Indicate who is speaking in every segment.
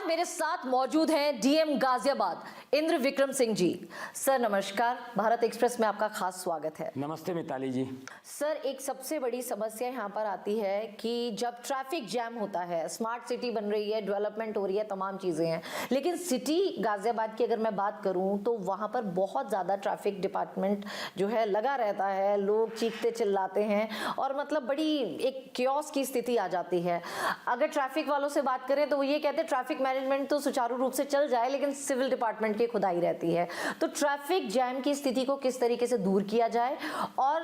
Speaker 1: मेरे साथ मौजूद हैं डीएम गाजियाबाद इंद्र विक्रम सिंह जी। सर नमस्कार, भारत एक्सप्रेस में आपका खास स्वागत है।
Speaker 2: नमस्ते मिताली जी।
Speaker 1: सर, एक सबसे बड़ी समस्या यहाँ पर आती है कि जब ट्रैफिक जैम होता है, स्मार्ट सिटी बन रही है, डेवलपमेंट हो रही है, तमाम चीज़ें हैं, लेकिन सिटी गाजियाबाद की अगर मैं बात करूँ तो वहाँ पर बहुत ज़्यादा ट्रैफिक डिपार्टमेंट जो है लगा रहता है, लोग चीखते चिल्लाते हैं और मतलब बड़ी एक क्योस की स्थिति आ जाती है। अगर ट्रैफिक वालों से बात करें तो वो ये कहते हैं ट्रैफिक मैनेजमेंट तो सुचारू रूप से चल जाए, लेकिन सिविल डिपार्टमेंट की खुदाई रहती है। तो ट्रैफिक जैम की स्थिति को किस तरीके से दूर किया जाए और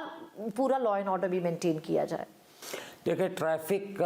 Speaker 1: पूरा लॉ एंड ऑर्डर भी मेंटेन किया जाए?
Speaker 2: देखिए, ट्रैफिक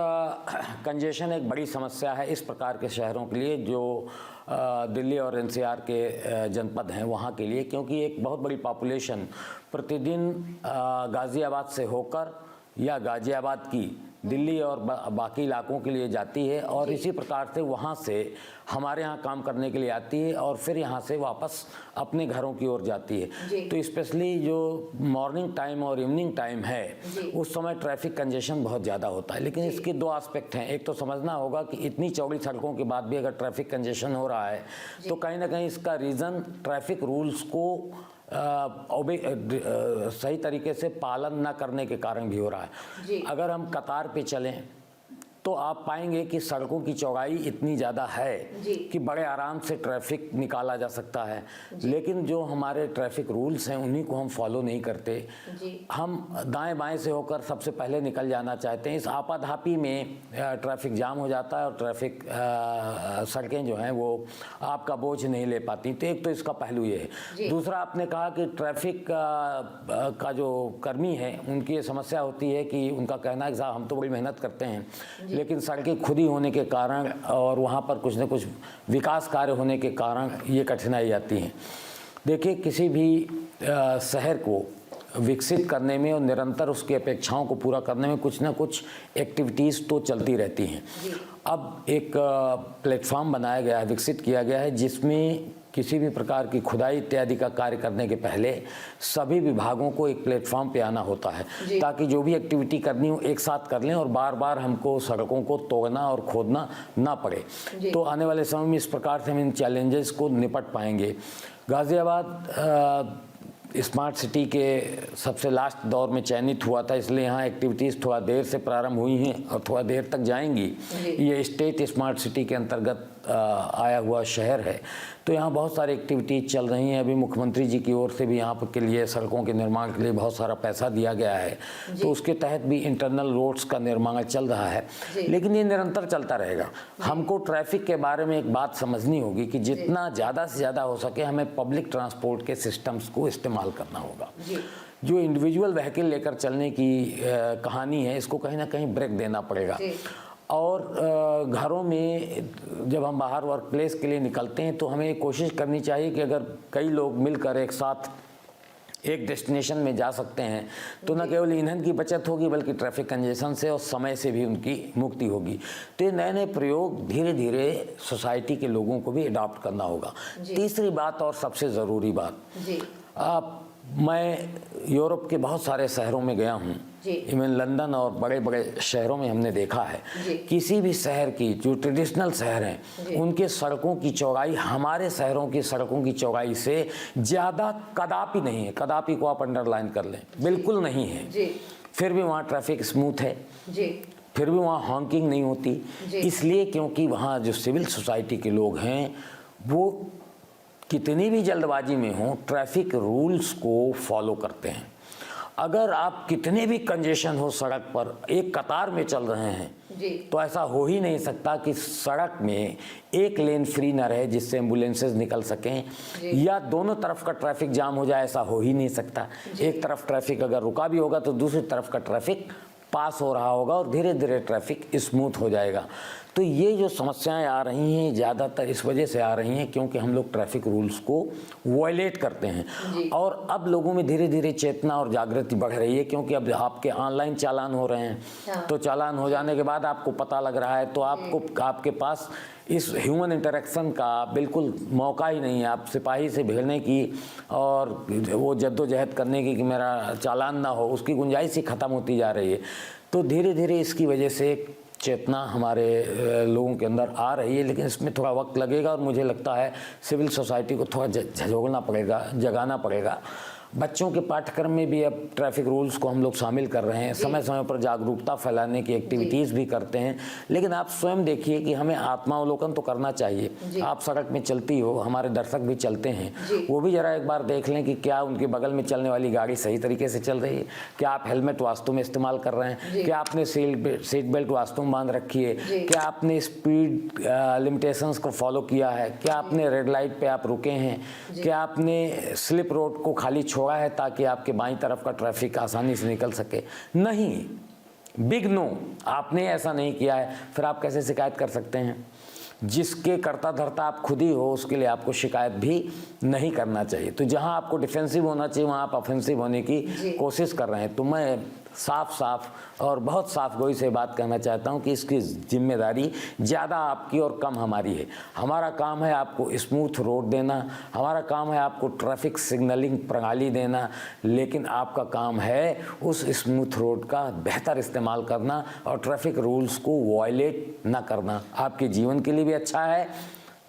Speaker 2: कंजेशन एक बड़ी समस्या है इस प्रकार के शहरों के लिए जो दिल्ली और एनसीआर के जनपद हैं वहाँ के लिए, क्योंकि एक बहुत बड़ी पॉपुलेशन प्रतिदिन गाज़ियाबाद से होकर या गाज़ियाबाद की दिल्ली और बाकी इलाकों के लिए जाती है और इसी प्रकार से वहाँ से हमारे यहाँ काम करने के लिए आती है और फिर यहाँ से वापस अपने घरों की ओर जाती है। तो स्पेशली जो मॉर्निंग टाइम और इवनिंग टाइम है उस समय ट्रैफिक कंजेशन बहुत ज़्यादा होता है। लेकिन इसके दो एस्पेक्ट हैं। एक तो समझना होगा कि इतनी चौड़ी सड़कों के बाद भी अगर ट्रैफिक कंजेशन हो रहा है तो कहीं ना कहीं इसका रीज़न ट्रैफिक रूल्स को सही तरीके से पालन न करने के कारण भी हो रहा है। अगर हम कतार पे चलें तो आप पाएंगे कि सड़कों की चौड़ाई इतनी ज़्यादा है कि बड़े आराम से ट्रैफिक निकाला जा सकता है, लेकिन जो हमारे ट्रैफिक रूल्स हैं उन्हीं को हम फॉलो नहीं करते। हम दाएं बाएं से होकर सबसे पहले निकल जाना चाहते हैं। इस आपाधापी में ट्रैफिक जाम हो जाता है और ट्रैफिक सड़कें जो हैं वो आपका बोझ नहीं ले पाती। तो एक तो इसका पहलू ये है। दूसरा, आपने कहा कि ट्रैफिक का जो कर्मी है उनकी ये समस्या होती है कि उनका कहना है कि साहब हम तो बड़ी मेहनत करते हैं लेकिन सड़कें खुदी होने के कारण और वहाँ पर कुछ न कुछ विकास कार्य होने के कारण ये कठिनाई आती हैं। देखिए, किसी भी शहर को विकसित करने में और निरंतर उसकी अपेक्षाओं को पूरा करने में कुछ ना कुछ एक्टिविटीज़ तो चलती रहती हैं। अब एक प्लेटफॉर्म बनाया गया है, विकसित किया गया है, जिसमें किसी भी प्रकार की खुदाई इत्यादि का कार्य करने के पहले सभी विभागों को एक प्लेटफॉर्म पे आना होता है ताकि जो भी एक्टिविटी करनी हो एक साथ कर लें और बार बार हमको सड़कों को तोड़ना और खोदना ना पड़े। तो आने वाले समय में इस प्रकार से हम इन चैलेंजेस को निपट पाएंगे। गाज़ियाबाद स्मार्ट सिटी के सबसे लास्ट दौर में चयनित हुआ था, इसलिए यहाँ एक्टिविटीज़ थोड़ा देर से प्रारंभ हुई हैं और थोड़ा देर तक जाएंगी। ये स्टेट स्मार्ट सिटी के अंतर्गत आया हुआ शहर है, तो यहाँ बहुत सारी एक्टिविटीज़ चल रही हैं। अभी मुख्यमंत्री जी की ओर से भी यहाँ के लिए सड़कों के निर्माण के लिए बहुत सारा पैसा दिया गया है, तो उसके तहत भी इंटरनल रोड्स का निर्माण चल रहा है। लेकिन ये निरंतर चलता रहेगा। हमको ट्रैफिक के बारे में एक बात समझनी होगी कि जितना ज़्यादा से ज़्यादा हो सके हमें पब्लिक ट्रांसपोर्ट के सिस्टम्स को इस्तेमाल करना होगा। जो इंडिविजुअल व्हीकल लेकर चलने की कहानी है, इसको कहीं ना कहीं ब्रेक देना पड़ेगा। और घरों में जब हम बाहर वर्क प्लेस के लिए निकलते हैं तो हमें कोशिश करनी चाहिए कि अगर कई लोग मिलकर एक साथ एक डेस्टिनेशन में जा सकते हैं तो न केवल ईंधन की बचत होगी बल्कि ट्रैफिक कंजेशन से और समय से भी उनकी मुक्ति होगी। तो ये नए नए प्रयोग धीरे धीरे सोसाइटी के लोगों को भी अडॉप्ट करना होगा। तीसरी बात और सबसे ज़रूरी बात, मैं यूरोप के बहुत सारे शहरों में गया हूँ, इवन लंदन और बड़े बड़े शहरों में हमने देखा है किसी भी शहर की जो ट्रेडिशनल शहर हैं उनके सड़कों की चौड़ाई हमारे शहरों की सड़कों की चौड़ाई से ज़्यादा कदापि नहीं है। कदापि को आप अंडरलाइन कर लें, बिल्कुल नहीं है। फिर भी वहाँ ट्रैफिक स्मूथ है, फिर भी वहाँ हॉकिंग नहीं होती, इसलिए क्योंकि वहाँ जो सिविल सोसाइटी के लोग हैं वो कितनी भी जल्दबाजी में हो ट्रैफिक रूल्स को फॉलो करते हैं। अगर आप कितने भी कंजेशन हो सड़क पर एक कतार में चल रहे हैं तो ऐसा हो ही नहीं सकता कि सड़क में एक लेन फ्री ना रहे जिससे एम्बुलेंसेज निकल सकें या दोनों तरफ का ट्रैफिक जाम हो जाए, ऐसा हो ही नहीं सकता। एक तरफ ट्रैफिक अगर रुका भी होगा तो दूसरी तरफ का ट्रैफिक पास हो रहा होगा और धीरे धीरे ट्रैफिक स्मूथ हो जाएगा। तो ये जो समस्याएं आ रही हैं ज़्यादातर इस वजह से आ रही हैं क्योंकि हम लोग ट्रैफिक रूल्स को वायलेट करते हैं। और अब लोगों में धीरे धीरे चेतना और जागृति बढ़ रही है क्योंकि अब आपके ऑनलाइन चालान हो रहे हैं। तो चालान हो जाने के बाद आपको पता लग रहा है तो आपके पास इस ह्यूमन इंटरेक्शन का बिल्कुल मौका ही नहीं है। आप सिपाही से भिड़ने की और वो जद्दोजहद करने की कि मेरा चालान ना हो, उसकी गुंजाइश ही ख़त्म होती जा रही है। तो धीरे धीरे इसकी वजह से चेतना हमारे लोगों के अंदर आ रही है, लेकिन इसमें थोड़ा वक्त लगेगा और मुझे लगता है सिविल सोसाइटी को थोड़ा झोंकना पड़ेगा, जगाना पड़ेगा। बच्चों के पाठ्यक्रम में भी अब ट्रैफिक रूल्स को हम लोग शामिल कर रहे हैं, समय समय पर जागरूकता फैलाने की एक्टिविटीज़ भी करते हैं। लेकिन आप स्वयं देखिए कि हमें आत्मावलोकन तो करना चाहिए। आप सड़क में चलती हो, हमारे दर्शक भी चलते हैं, वो भी जरा एक बार देख लें कि क्या उनके बगल में चलने वाली गाड़ी सही तरीके से चल रही है, क्या आप हेलमेट वास्तव में इस्तेमाल कर रहे हैं, क्या आपने सीट बेल्ट वास्तव में बांध रखी है, क्या आपने स्पीड लिमिटेशंस को फॉलो किया है, क्या आपने रेड लाइट पे आप रुके हैं, क्या आपने स्लिप रोड को खाली छोड़ा है ताकि आपके बाईं तरफ का ट्रैफिक आसानी से निकल सके। नहीं, बिग नो, आपने ऐसा नहीं किया है, फिर आप कैसे शिकायत कर सकते हैं? जिसके कर्ता धर्ता आप खुद ही हो, उसके लिए आपको शिकायत भी नहीं करना चाहिए। तो जहां आपको डिफेंसिव होना चाहिए वहां आप ऑफेंसिव होने की कोशिश कर रहे हैं। तो मैं साफ साफ और बहुत साफ गोई से बात कहना चाहता हूं कि इसकी जिम्मेदारी ज़्यादा आपकी और कम हमारी है। हमारा काम है आपको स्मूथ रोड देना, हमारा काम है आपको ट्रैफिक सिग्नलिंग प्रणाली देना, लेकिन आपका काम है उस स्मूथ रोड का बेहतर इस्तेमाल करना और ट्रैफिक रूल्स को वायलेट ना करना। आपके जीवन के लिए भी अच्छा है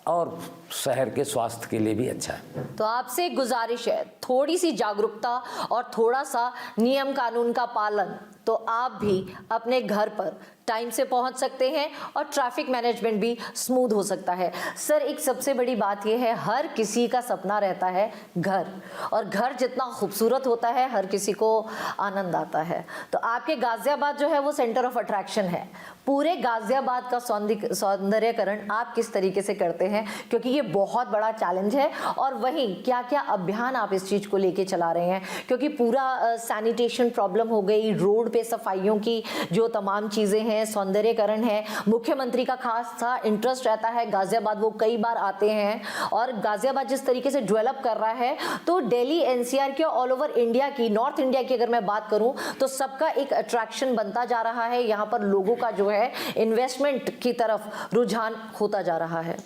Speaker 2: और शहर के स्वास्थ्य के लिए भी अच्छा है।
Speaker 1: तो आपसे एक गुजारिश है, थोड़ी सी जागरूकता और थोड़ा सा नियम कानून का पालन, तो आप भी अपने घर पर टाइम से पहुंच सकते हैं और ट्रैफिक मैनेजमेंट भी स्मूथ हो सकता है। सर, एक सबसे बड़ी बात यह है, हर किसी का सपना रहता है घर, और घर जितना खूबसूरत होता है हर किसी को आनंद आता है। तो आपके गाजियाबाद जो है वो सेंटर ऑफ अट्रैक्शन है। पूरे गाजियाबाद का सौंदर्यकरण आप किस तरीके से करते हैं, क्योंकि ये बहुत बड़ा चैलेंज है, और वहीं क्या क्या अभियान आप इस चीज़ को लेके चला रहे हैं, क्योंकि पूरा सैनिटेशन प्रॉब्लम हो गई, रोड पे सफाइयों की जो तमाम चीज़ें हैं, सौंदर्यकरण है, मुख्यमंत्री का खास सा इंटरेस्ट रहता है गाजियाबाद, वो कई बार आते हैं, और गाजियाबाद जिस तरीके से डेवलप कर रहा है, तो दिल्ली एनसीआर के ऑल ओवर इंडिया की, नॉर्थ इंडिया की अगर मैं बात करूं तो सबका एक अट्रैक्शन बनता जा रहा है। यहाँ पर लोगों का जो है इन्वेस्टमेंट की तरफ रुझान होता जा रहा है।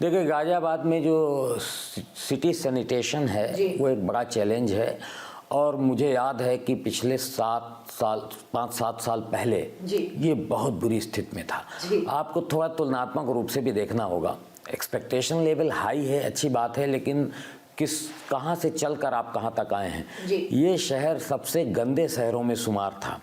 Speaker 2: देखिए, गाजियाबाद में जो सिटी सैनिटेशन है वो एक बड़ा चैलेंज है, और मुझे याद है कि पिछले 5-7 साल पहले ये बहुत बुरी स्थिति में था। आपको थोड़ा तुलनात्मक रूप से भी देखना होगा। एक्सपेक्टेशन लेवल हाई है, अच्छी बात है, लेकिन कहाँ से चलकर आप कहाँ तक आए हैं। ये शहर सबसे गंदे शहरों में शुमार था,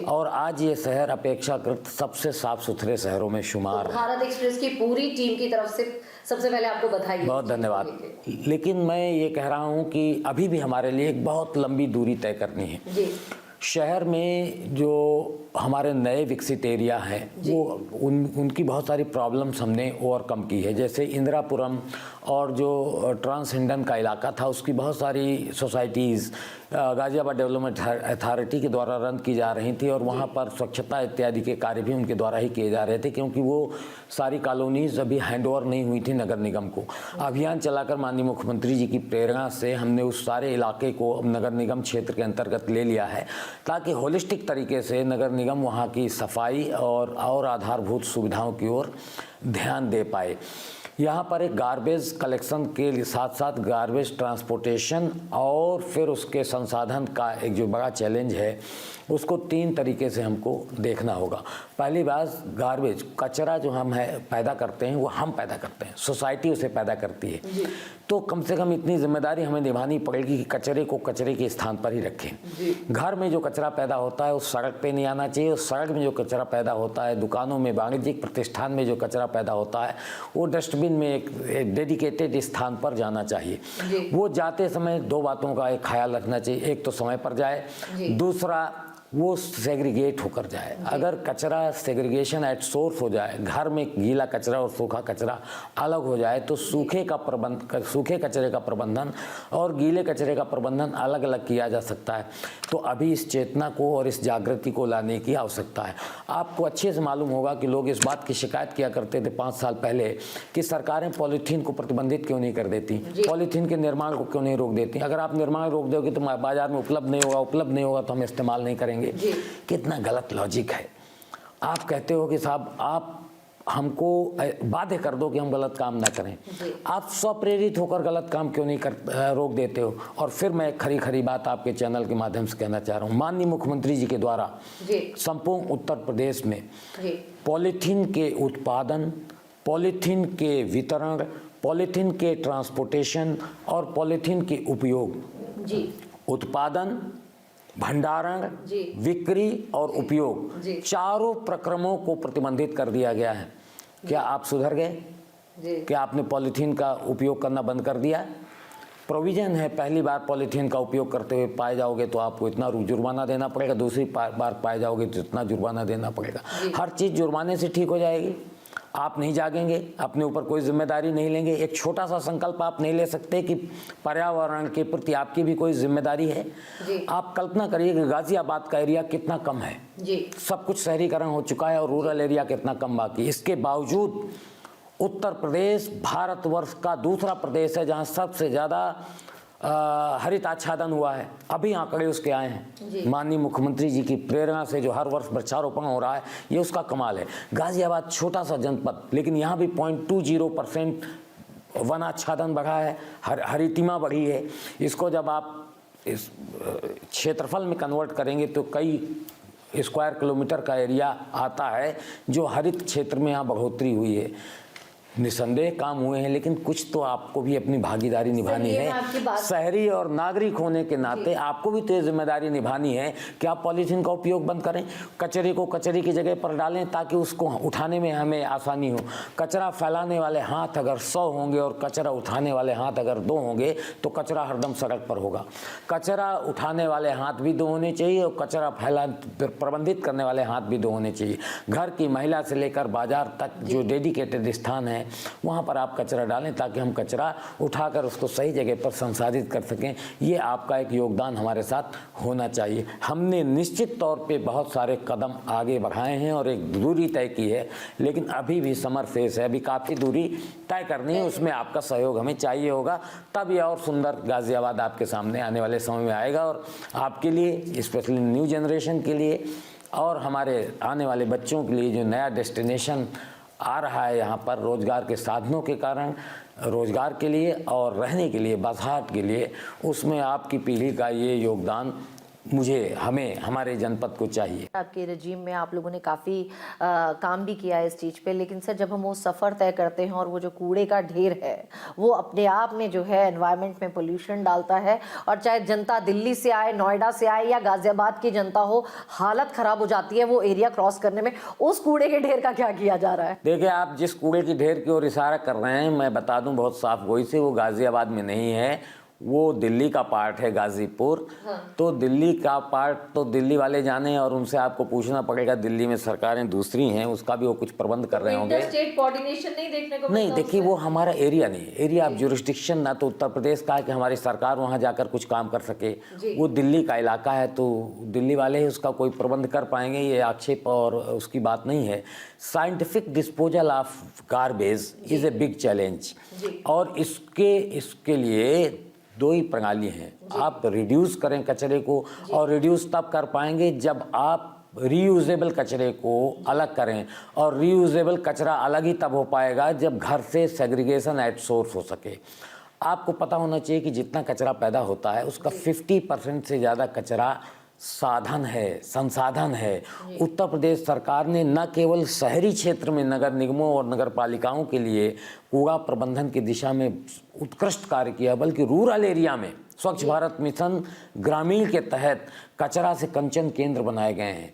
Speaker 2: और आज ये शहर अपेक्षाकृत सबसे साफ सुथरे शहरों में शुमार है।
Speaker 1: भारत एक्सप्रेस की पूरी टीम की तरफ से सबसे पहले आपको बधाई।
Speaker 2: बहुत धन्यवाद। लेकिन मैं ये कह रहा हूँ कि अभी भी हमारे लिए एक बहुत लंबी दूरी तय करनी है। शहर में जो हमारे नए विकसित एरिया हैं वो उनकी बहुत सारी प्रॉब्लम्स हमने ओवरकम की है। जैसे इंदिरापुरम और जो ट्रांसहिंडन का इलाका था, उसकी बहुत सारी सोसाइटीज़ गाजियाबाद डेवलपमेंट अथॉरिटी के द्वारा रन की जा रही थी, और वहाँ पर स्वच्छता इत्यादि के कार्य भी उनके द्वारा ही किए जा रहे थे, क्योंकि वो सारी कॉलोनीज़ अभी हैंडओवर नहीं हुई थी नगर निगम को। अभियान चलाकर माननीय मुख्यमंत्री जी की प्रेरणा से हमने उस सारे इलाके को नगर निगम क्षेत्र के अंतर्गत ले लिया है, ताकि होलिस्टिक तरीके से नगर निगम वहाँ की सफाई और आधारभूत सुविधाओं की ओर ध्यान दे पाए। यहाँ पर एक गार्बेज कलेक्शन के साथ साथ गार्बेज ट्रांसपोर्टेशन और फिर उसके संसाधन का एक जो बड़ा चैलेंज है, उसको 3 तरीके से हमको देखना होगा। पहली बात, गार्बेज कचरा जो हम पैदा करते हैं वो हम पैदा करते हैं, सोसाइटी उसे पैदा करती है। तो कम से कम इतनी जिम्मेदारी हमें निभानी पड़ेगी कि कचरे को कचरे के स्थान पर ही रखें। घर में जो कचरा पैदा होता है उस सड़क पे नहीं आना चाहिए। उस सड़क में जो कचरा पैदा होता है, दुकानों में, वाणिज्यिक प्रतिष्ठान में जो कचरा पैदा होता है, वो डस्टबिन में एक डेडिकेटेड स्थान पर जाना चाहिए। वो जाते समय 2 बातों का एक ख्याल रखना चाहिए। एक तो समय पर जाए, दूसरा वो सेग्रीगेट होकर जाए। अगर कचरा सेग्रीगेशन एट सोर्स हो जाए, घर में गीला कचरा और सूखा कचरा अलग हो जाए, तो सूखे कचरे का प्रबंधन और गीले कचरे का प्रबंधन अलग अलग किया जा सकता है। तो अभी इस चेतना को और इस जागृति को लाने की आवश्यकता है। आपको अच्छे से मालूम होगा कि लोग इस बात की शिकायत किया करते थे 5 साल पहले कि सरकारें पॉलीथीन को प्रतिबंधित क्यों नहीं कर देती, पॉलीथीन के निर्माण को क्यों नहीं रोक देती। अगर आप निर्माण रोक दोगे तो बाजार में उपलब्ध नहीं होगा तो हम इस्तेमाल नहीं करेंगे। कितना गलत लॉजिक है। आप कहते हो कि साहब आप हमको बाध्य कर दो कि हम गलत काम ना करें। आप स्वप्रेरित होकर गलत काम क्यों नहीं रोक देते हो? और फिर मैं खरी खरी बात आपके चैनल के माध्यम से कहना चाह रहा हूँ। माननीय मुख्यमंत्री जी के द्वारा संपूर्ण उत्तर प्रदेश में पॉलीथीन के उत्पादन, पॉलीथीन के वितरण, पॉलीथीन के ट्रांसपोर्टेशन और पॉलीथीन के उपयोग, उत्पादन, भंडारण, बिक्री और उपयोग, चारों प्रक्रमों को प्रतिबंधित कर दिया गया है। क्या आप सुधर गए? क्या आपने पॉलीथीन का उपयोग करना बंद कर दिया? प्रोविजन है, पहली बार पॉलीथीन का उपयोग करते हुए पाए जाओगे तो आपको इतना जुर्माना देना पड़ेगा, दूसरी बार पाए जाओगे तो इतना जुर्माना देना पड़ेगा। हर चीज़ जुर्माने से ठीक हो जाएगी? आप नहीं जागेंगे, अपने ऊपर कोई जिम्मेदारी नहीं लेंगे। एक छोटा सा संकल्प आप नहीं ले सकते कि पर्यावरण के प्रति आपकी भी कोई जिम्मेदारी है? आप कल्पना करिए कि गाजियाबाद का एरिया कितना कम है, सब कुछ शहरीकरण हो चुका है और रूरल एरिया कितना कम बाकी। इसके बावजूद उत्तर प्रदेश भारतवर्ष का दूसरा प्रदेश है जहाँ सबसे ज़्यादा हरित आच्छादन हुआ है। अभी आंकड़े उसके आए हैं माननीय मुख्यमंत्री जी की प्रेरणा से, जो हर वर्ष वृक्षारोपण हो रहा है, ये उसका कमाल है। गाजियाबाद छोटा सा जनपद, लेकिन यहाँ भी 0.20% वन आच्छादन बढ़ा है, हरितिमा बढ़ी है। इसको जब आप इस क्षेत्रफल में कन्वर्ट करेंगे तो कई स्क्वायर किलोमीटर का एरिया आता है जो हरित क्षेत्र में यहाँ बढ़ोतरी हुई है। निसंदेह काम हुए हैं, लेकिन कुछ तो आपको भी अपनी भागीदारी निभानी है। शहरी और नागरिक होने के नाते आपको भी तो ये जिम्मेदारी निभानी है कि आप पॉलीथीन का उपयोग बंद करें, कचरे को कचरे की जगह पर डालें ताकि उसको उठाने में हमें आसानी हो। कचरा फैलाने वाले हाथ अगर 100 होंगे और कचरा उठाने वाले हाथ अगर 2 होंगे तो कचरा हरदम सड़क पर होगा। कचरा उठाने वाले हाथ भी 2 होने चाहिए और कचरा प्रबंधित करने वाले हाथ भी 2 होने चाहिए। घर की महिला से लेकर बाजार तक जो डेडिकेटेड स्थान है वहाँ पर आप कचरा डालें ताकि हम कचरा उठाकर उसको सही जगह पर संसाधित कर सकें। ये आपका एक योगदान हमारे साथ होना चाहिए। हमने निश्चित तौर पे बहुत सारे कदम आगे बढ़ाए हैं और एक दूरी तय की है, लेकिन अभी भी समर फेस है, अभी काफ़ी दूरी तय करनी है। उसमें आपका सहयोग हमें चाहिए होगा, तब ये और सुंदर गाजियाबाद आपके सामने आने वाले समय में आएगा। और आपके लिए, स्पेशली न्यू जनरेशन के लिए और हमारे आने वाले बच्चों के लिए जो नया डेस्टिनेशन आ रहा है यहाँ पर रोजगार के साधनों के कारण, रोजगार के लिए और रहने के लिए, बसाहट के लिए, उसमें आपकी पीढ़ी का ये योगदान हमें हमारे जनपद को चाहिए।
Speaker 1: आपके रजीम में आप लोगों ने काफ़ी काम भी किया है इस चीज़ पे, लेकिन सर जब हम वो सफ़र तय करते हैं और वो जो कूड़े का ढेर है वो अपने आप में जो है एनवायरनमेंट में पोल्यूशन डालता है, और चाहे जनता दिल्ली से आए, नोएडा से आए या गाजियाबाद की जनता हो, हालत ख़राब हो जाती है वो एरिया क्रॉस करने में। उस कूड़े के ढेर का क्या किया जा रहा है?
Speaker 2: देखिए, आप जिस कूड़े की ढेर की ओर इशारा कर रहे हैं, मैं बता दूं बहुत साफ गोई से, वो गाजियाबाद में नहीं है, वो दिल्ली का पार्ट है, गाजीपुर। तो दिल्ली का पार्ट तो दिल्ली वाले जाने, और उनसे आपको पूछना पड़ेगा, दिल्ली में सरकारें दूसरी हैं, उसका भी वो कुछ प्रबंध कर रहे होंगे।
Speaker 1: स्टेट कोऑर्डिनेशन नहीं देखने को
Speaker 2: नहीं, देखिए वो हमारा एरिया नहीं, एरिया ऑफ जुरिस्डिक्शन ना तो उत्तर प्रदेश का है कि हमारी सरकार वहाँ जाकर कुछ काम कर सके। वो दिल्ली का इलाका है, तो दिल्ली वाले ही उसका कोई प्रबंध कर पाएंगे, ये आक्षेप और उसकी बात नहीं है। Scientific disposal of garbage is a big challenge, और इसके लिए 2 ही प्रणाली हैं। आप रिड्यूस करें कचरे को, और रिड्यूस तब कर पाएंगे जब आप रीयूजेबल कचरे को अलग करें, और रीयूजेबल कचरा अलग ही तब हो पाएगा जब घर से सेग्रीगेशन एट सोर्स हो सके। आपको पता होना चाहिए कि जितना कचरा पैदा होता है उसका 50% से ज़्यादा कचरा साधन है, संसाधन है। उत्तर प्रदेश सरकार ने न केवल शहरी क्षेत्र में नगर निगमों और नगर पालिकाओं के लिए कूड़ा प्रबंधन की दिशा में उत्कृष्ट कार्य किया, बल्कि रूरल एरिया में स्वच्छ भारत मिशन ग्रामीण के तहत कचरा से कंचन केंद्र बनाए गए हैं।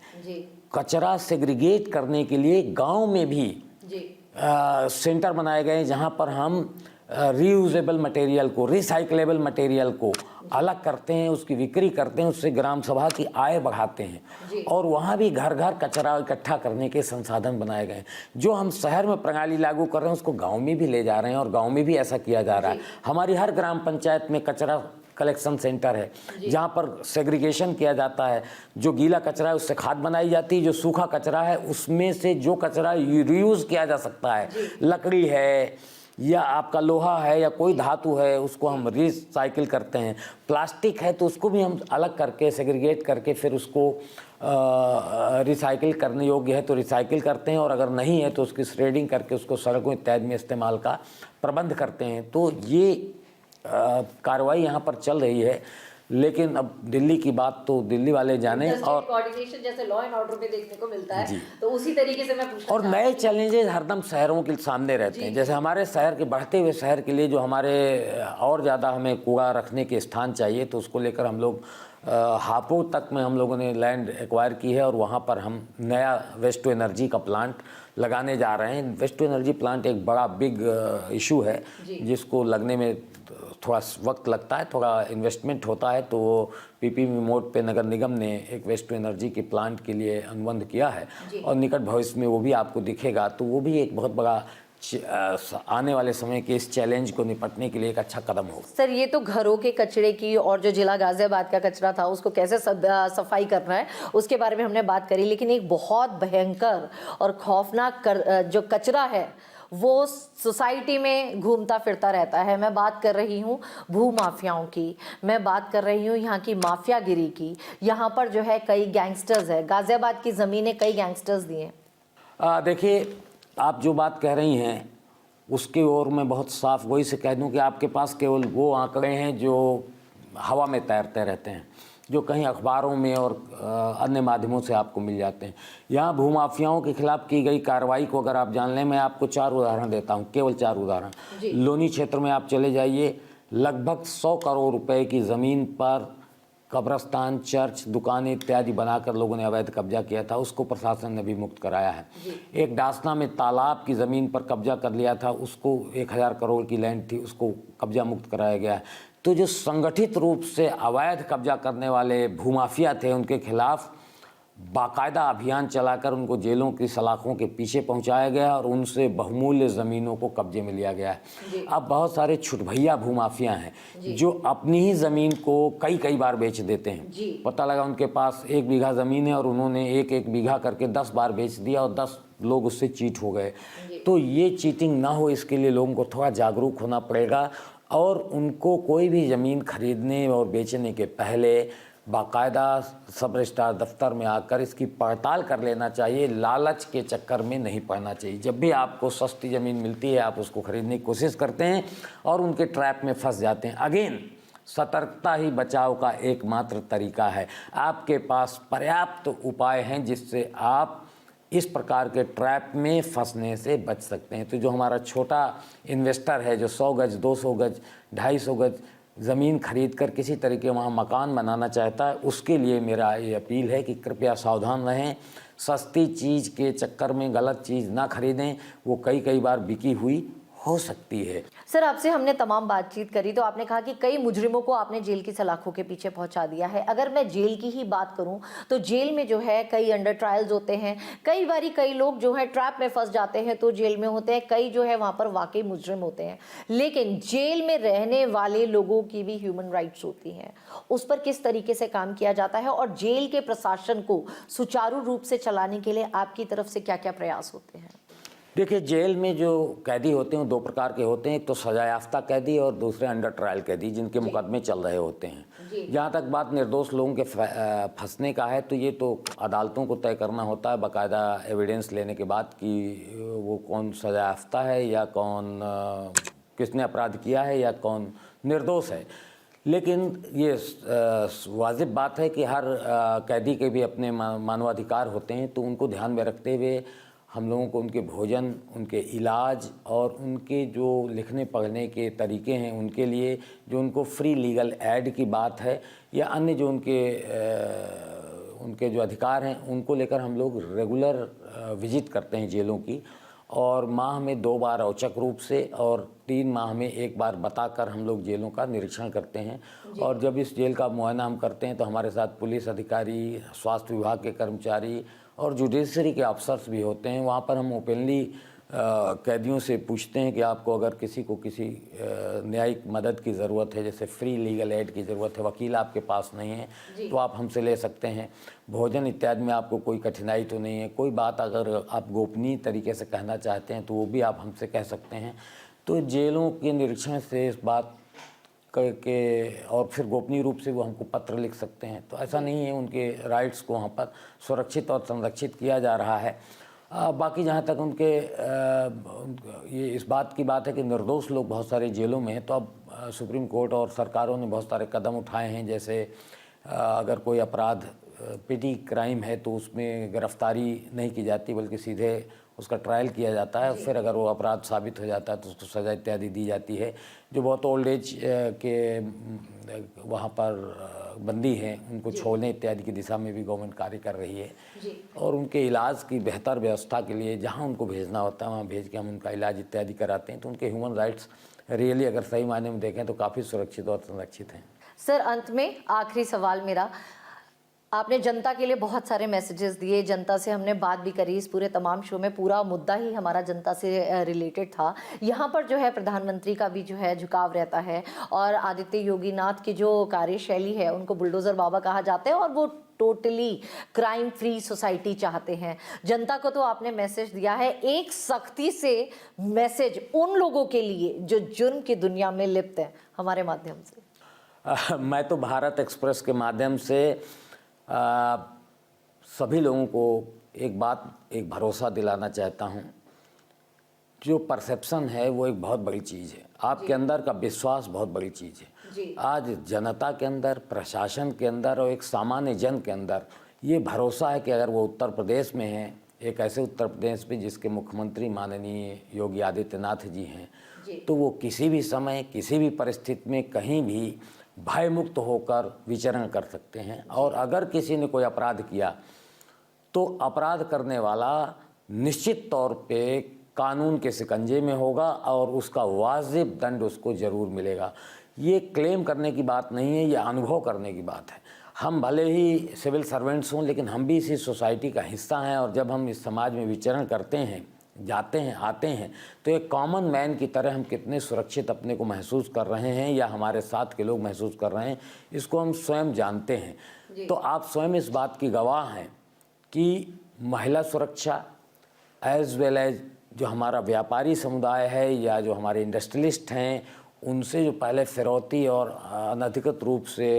Speaker 2: कचरा सेग्रीगेट करने के लिए गांव में भी सेंटर बनाए गए हैं, जहां पर हम रीयूजेबल मटेरियल को, रिसाइकलेबल मटेरियल को अलग करते हैं, उसकी बिक्री करते हैं, उससे ग्राम सभा की आय बढ़ाते हैं। और वहाँ भी घर घर कचरा इकट्ठा करने के संसाधन बनाए गए हैं। जो हम शहर में प्रणाली लागू कर रहे हैं उसको गांव में भी ले जा रहे हैं, और गांव में भी ऐसा किया जा रहा है। हमारी हर ग्राम पंचायत में कचरा कलेक्शन सेंटर है, जहाँ पर सेग्रीगेशन किया जाता है। जो गीला कचरा है उससे खाद बनाई जाती है, जो सूखा कचरा है उसमें से जो कचरा रीयूज़ किया जा सकता है, लकड़ी है, या आपका लोहा है या कोई धातु है उसको हम रिसाइकिल करते हैं। प्लास्टिक है तो उसको भी हम अलग करके सेग्रीगेट करके फिर उसको रिसाइकिल करने योग्य है तो रिसाइकिल करते हैं, और अगर नहीं है तो उसकी श्रेडिंग करके उसको सड़कों इत्यादि में इस्तेमाल का प्रबंध करते हैं। तो ये कार्रवाई यहाँ पर चल रही है। लेकिन अब दिल्ली की बात तो दिल्ली वाले जाने, और
Speaker 1: कोऑर्डिनेशन जैसे लॉ एंड ऑर्डर में देखने को मिलता है, तो उसी तरीके से मैं पूछना
Speaker 2: और नए चैलेंजेस हरदम शहरों के सामने रहते हैं। जैसे हमारे शहर के बढ़ते हुए शहर के लिए जो हमारे और ज़्यादा हमें कूड़ा रखने के स्थान चाहिए, तो उसको लेकर हम लोग हापुड़ तक में हम लोगों ने लैंड एक्वायर की है और वहाँ पर हम नया वेस्ट टू एनर्जी का प्लांट लगाने जा रहे हैं। वेस्ट टू एनर्जी प्लांट एक बड़ा बिग इशू है जिसको लगने में थोड़ा वक्त लगता है, थोड़ा इन्वेस्टमेंट होता है। तो वो पीपीपी मोड पे नगर निगम ने एक वेस्ट टू एनर्जी के प्लांट के लिए अनुबंध किया है और निकट भविष्य में वो भी आपको दिखेगा। तो वो भी एक बहुत बड़ा आने वाले समय के इस चैलेंज को निपटने के लिए एक अच्छा कदम हो।
Speaker 1: सर, ये तो घरों के कचरे की और जो जिला गाजियाबाद का कचरा था उसको कैसे सफाई करना है उसके बारे में हमने बात करी, लेकिन एक बहुत भयंकर और खौफनाक जो कचरा है वो सोसाइटी में घूमता फिरता रहता है। मैं बात कर रही हूँ भू माफियाओं की, मैं बात कर रही हूँ यहाँ की माफियागिरी की। यहाँ पर जो है कई गैंगस्टर्स है, गाजियाबाद की ज़मीनें कई गैंगस्टर्स दिए।
Speaker 2: देखिए, आप जो बात कह रही हैं उसकी ओर मैं बहुत साफ वही से कह दूं कि आपके पास केवल वो आंकड़े हैं जो हवा में तैरते रहते हैं, जो कहीं अखबारों में और अन्य माध्यमों से आपको मिल जाते हैं। यहाँ भूमाफियाओं के खिलाफ की गई कार्रवाई को अगर आप जान लें, मैं आपको 4 उदाहरण देता हूँ, केवल 4 उदाहरण। लोनी क्षेत्र में आप चले जाइए, लगभग 100 करोड़ रुपए की ज़मीन पर कब्रस्तान, चर्च, दुकानें इत्यादि बनाकर लोगों ने अवैध कब्जा किया था, उसको प्रशासन ने भी मुक्त कराया है। एक डासना में तालाब की ज़मीन पर कब्जा कर लिया था, उसको 1000 करोड़ की लैंड थी, उसको कब्जा मुक्त कराया गया है। तो जो संगठित रूप से अवैध कब्जा करने वाले भूमाफिया थे उनके खिलाफ बाकायदा अभियान चलाकर उनको जेलों की सलाखों के पीछे पहुंचाया गया और उनसे बहुमूल्य ज़मीनों को कब्जे में लिया गया है। अब बहुत सारे छुटभैया भूमाफिया हैं जो अपनी ही ज़मीन को कई बार बेच देते हैं। पता लगा उनके पास 1 बीघा ज़मीन है और उन्होंने 1 बीघा करके 10 बार बेच दिया और 10 लोग उससे चीट हो गए। तो ये चीटिंग ना हो, इसके लिए लोगों को थोड़ा जागरूक होना पड़ेगा और उनको कोई भी ज़मीन खरीदने और बेचने के पहले बाकायदा सब रजिस्ट्रार दफ्तर में आकर इसकी पड़ताल कर लेना चाहिए। लालच के चक्कर में नहीं पड़ना चाहिए। जब भी आपको सस्ती ज़मीन मिलती है आप उसको खरीदने की कोशिश करते हैं और उनके ट्रैप में फंस जाते हैं। अगेन, सतर्कता ही बचाव का एकमात्र तरीका है। आपके पास पर्याप्त उपाय हैं जिससे आप इस प्रकार के ट्रैप में फंसने से बच सकते हैं। तो जो हमारा छोटा इन्वेस्टर है जो 100 गज, 200 गज, 250 गज ज़मीन खरीद कर किसी तरीके वहाँ मकान बनाना चाहता है, उसके लिए मेरा ये अपील है कि कृपया सावधान रहें। सस्ती चीज़ के चक्कर में गलत चीज़ ना खरीदें, वो कई बार बिकी हुई हो सकती है।
Speaker 1: सर, आपसे हमने तमाम बातचीत करी तो आपने कहा कि कई मुजरिमों को आपने जेल की सलाखों के पीछे पहुंचा दिया है। अगर मैं जेल की ही बात करूं तो जेल में जो है कई अंडर ट्रायल्स होते हैं, कई बारी कई लोग जो है ट्रैप में फंस जाते हैं तो जेल में होते हैं, कई जो है वहां पर वाकई मुजरिम होते हैं। लेकिन जेल में रहने वाले लोगों की भी ह्यूमन राइट्स होती हैं, उस पर किस तरीके से काम किया जाता है और जेल के प्रशासन को सुचारू रूप से चलाने के लिए आपकी तरफ से क्या क्या प्रयास होते हैं?
Speaker 2: देखिए, जेल में जो कैदी होते हैं 2 प्रकार के होते हैं। एक तो सजा याफ्ता कैदी और दूसरे अंडर ट्रायल कैदी जिनके मुकदमे चल रहे होते हैं। जहाँ तक बात निर्दोष लोगों के फंसने का है तो ये तो अदालतों को तय करना होता है बाकायदा एविडेंस लेने के बाद कि वो कौन सजा याफ्ता है या कौन किसने अपराध किया है या कौन निर्दोष है। लेकिन ये वाजिब बात है कि हर कैदी के भी अपने मानवाधिकार होते हैं, तो उनको ध्यान में रखते हुए हम लोगों को उनके भोजन, उनके इलाज और उनके जो लिखने पढ़ने के तरीके हैं उनके लिए जो उनको फ्री लीगल एड की बात है या अन्य जो उनके जो अधिकार हैं उनको लेकर हम लोग रेगुलर विजिट करते हैं जेलों की, और माह में 2 बार औचक रूप से और 3 माह में 1 बार बताकर हम लोग जेलों का निरीक्षण करते हैं। और जब इस जेल का मुआयना हम करते हैं तो हमारे साथ पुलिस अधिकारी, स्वास्थ्य विभाग के कर्मचारी और जुडिशरी के अफसर्स भी होते हैं। वहाँ पर हम ओपनली कैदियों से पूछते हैं कि आपको अगर किसी को किसी न्यायिक मदद की ज़रूरत है, जैसे फ्री लीगल एड की ज़रूरत है, वकील आपके पास नहीं है तो आप हमसे ले सकते हैं। भोजन इत्यादि में आपको कोई कठिनाई तो नहीं है, कोई बात अगर आप गोपनीय तरीके से कहना चाहते हैं तो वो भी आप हमसे कह सकते हैं। तो जेलों के निरीक्षण से इस बात करके और फिर गोपनीय रूप से वो हमको पत्र लिख सकते हैं, तो ऐसा नहीं है, उनके राइट्स को वहाँ पर सुरक्षित और संरक्षित किया जा रहा है। बाकी जहाँ तक उनके ये इस बात की बात है कि निर्दोष लोग बहुत सारे जेलों में हैं, तो अब सुप्रीम कोर्ट और सरकारों ने बहुत सारे कदम उठाए हैं। जैसे अगर कोई अपराध पेटी क्राइम है तो उसमें गिरफ्तारी नहीं की जाती बल्कि सीधे उसका ट्रायल किया जाता है, फिर अगर वो अपराध साबित हो जाता है तो उसको सज़ा इत्यादि दी जाती है। जो बहुत ओल्ड एज के वहाँ पर बंदी हैं उनको छोड़ने इत्यादि की दिशा में भी गवर्नमेंट कार्य कर रही है, और उनके इलाज की बेहतर व्यवस्था के लिए जहाँ उनको भेजना होता है वहाँ भेज के हम उनका इलाज इत्यादि कराते हैं। तो उनके ह्यूमन राइट्स रियली अगर सही मायने में देखें तो काफ़ी सुरक्षित और संरक्षित हैं।
Speaker 1: सर, अंत में आखिरी सवाल मेरा, आपने जनता के लिए बहुत सारे मैसेजेस दिए, जनता से हमने बात भी करी, इस पूरे तमाम शो में पूरा मुद्दा ही हमारा जनता से रिलेटेड था। यहाँ पर जो है प्रधानमंत्री का भी जो है झुकाव रहता है, और आदित्य योगी नाथ की जो कार्यशैली है उनको बुलडोज़र बाबा कहा जाता है, और वो टोटली क्राइम फ्री सोसाइटी चाहते हैं। जनता को तो आपने मैसेज दिया है, एक सख्ती से मैसेज उन लोगों के लिए जो जुर्म की दुनिया में लिप्त हैं हमारे माध्यम से।
Speaker 2: मैं तो भारत एक्सप्रेस के माध्यम से सभी लोगों को एक भरोसा दिलाना चाहता हूँ। जो परसेप्शन है वो एक बहुत बड़ी चीज़ है, आपके अंदर का विश्वास बहुत बड़ी चीज़ है। आज जनता के अंदर, प्रशासन के अंदर और एक सामान्य जन के अंदर ये भरोसा है कि अगर वो उत्तर प्रदेश में है, एक ऐसे उत्तर प्रदेश में जिसके मुख्यमंत्री माननीय योगी आदित्यनाथ जी हैं, तो वो किसी भी समय किसी भी परिस्थिति में कहीं भी भयमुक्त होकर विचरण कर सकते हैं। और अगर किसी ने कोई अपराध किया तो अपराध करने वाला निश्चित तौर पे कानून के शिकंजे में होगा और उसका वाजिब दंड उसको ज़रूर मिलेगा। ये क्लेम करने की बात नहीं है, ये अनुभव करने की बात है। हम भले ही सिविल सर्वेंट्स हों लेकिन हम भी इसी सोसाइटी का हिस्सा हैं, और जब हम इस समाज में विचरण करते हैं, जाते हैं, आते हैं, तो एक कॉमन मैन की तरह हम कितने सुरक्षित अपने को महसूस कर रहे हैं या हमारे साथ के लोग महसूस कर रहे हैं, इसको हम स्वयं जानते हैं। तो आप स्वयं इस बात की गवाह हैं कि महिला सुरक्षा एज वेल एज जो हमारा व्यापारी समुदाय है या जो हमारे इंडस्ट्रियलिस्ट हैं, उनसे जो पहले फिरौती और अनधिकृत रूप से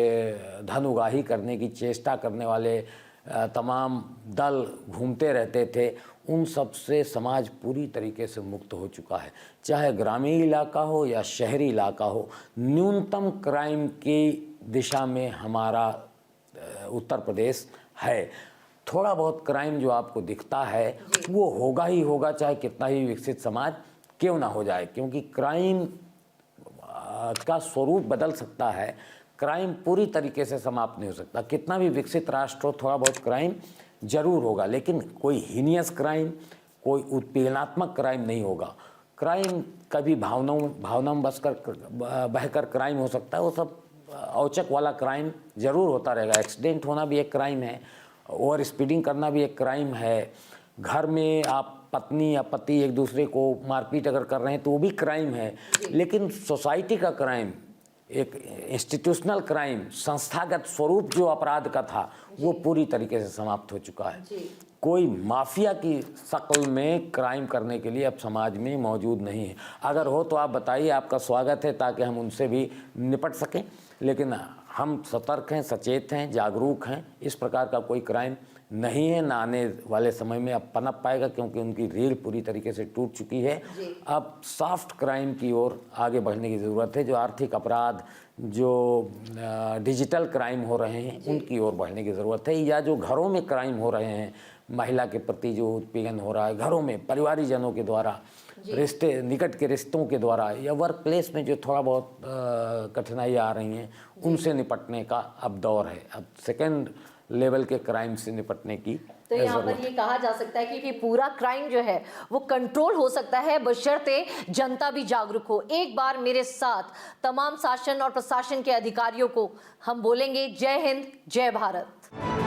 Speaker 2: धन उगाही करने की चेष्टा करने वाले तमाम दल घूमते रहते थे, उन सब से समाज पूरी तरीके से मुक्त हो चुका है। चाहे ग्रामीण इलाका हो या शहरी इलाका हो, न्यूनतम क्राइम की दिशा में हमारा उत्तर प्रदेश है। थोड़ा बहुत क्राइम जो आपको दिखता है वो होगा ही होगा, चाहे कितना ही विकसित समाज क्यों ना हो जाए, क्योंकि क्राइम का स्वरूप बदल सकता है, क्राइम पूरी तरीके से समाप्त नहीं हो सकता। कितना भी विकसित राष्ट्र हो, थोड़ा बहुत क्राइम जरूर होगा, लेकिन कोई हीनियस क्राइम, कोई उत्पीड़नात्मक क्राइम नहीं होगा। क्राइम कभी भावनाओं बहकर क्राइम हो सकता है, वो सब औचक वाला क्राइम जरूर होता रहेगा। एक्सीडेंट होना भी एक क्राइम है, ओवर स्पीडिंग करना भी एक क्राइम है, घर में आप पत्नी या पति एक दूसरे को मारपीट अगर कर रहे हैं तो वो भी क्राइम है। लेकिन सोसाइटी का क्राइम, एक इंस्टीट्यूशनल क्राइम, संस्थागत स्वरूप जो अपराध का था, वो पूरी तरीके से समाप्त हो चुका है। कोई माफिया की शक्ल में क्राइम करने के लिए अब समाज में मौजूद नहीं है। अगर हो तो आप बताइए, आपका स्वागत है, ताकि हम उनसे भी निपट सकें। लेकिन हम सतर्क हैं, सचेत हैं, जागरूक हैं। इस प्रकार का कोई क्राइम नहीं है, ना आने वाले समय में अब पनप पाएगा, क्योंकि उनकी रीढ़ पूरी तरीके से टूट चुकी है। अब सॉफ्ट क्राइम की ओर आगे बढ़ने की ज़रूरत है। जो आर्थिक अपराध, जो डिजिटल क्राइम हो रहे हैं, उनकी ओर बढ़ने की ज़रूरत है। या जो घरों में क्राइम हो रहे हैं, महिला के प्रति जो उत्पीड़न हो रहा है घरों में, परिवारीजनों के द्वारा, रिश्ते, निकट के रिश्तों के द्वारा, या वर्क प्लेस में जो थोड़ा बहुत कठिनाई आ रही हैं, उनसे निपटने का अब दौर है। अब सेकेंड लेवल के क्राइम से निपटने की
Speaker 1: तो यहाँ पर ये कहा जा सकता है कि पूरा क्राइम जो है वो कंट्रोल हो सकता है, बशर्ते जनता भी जागरूक हो। एक बार मेरे साथ तमाम शासन और प्रशासन के अधिकारियों को हम बोलेंगे, जय हिंद, जय भारत।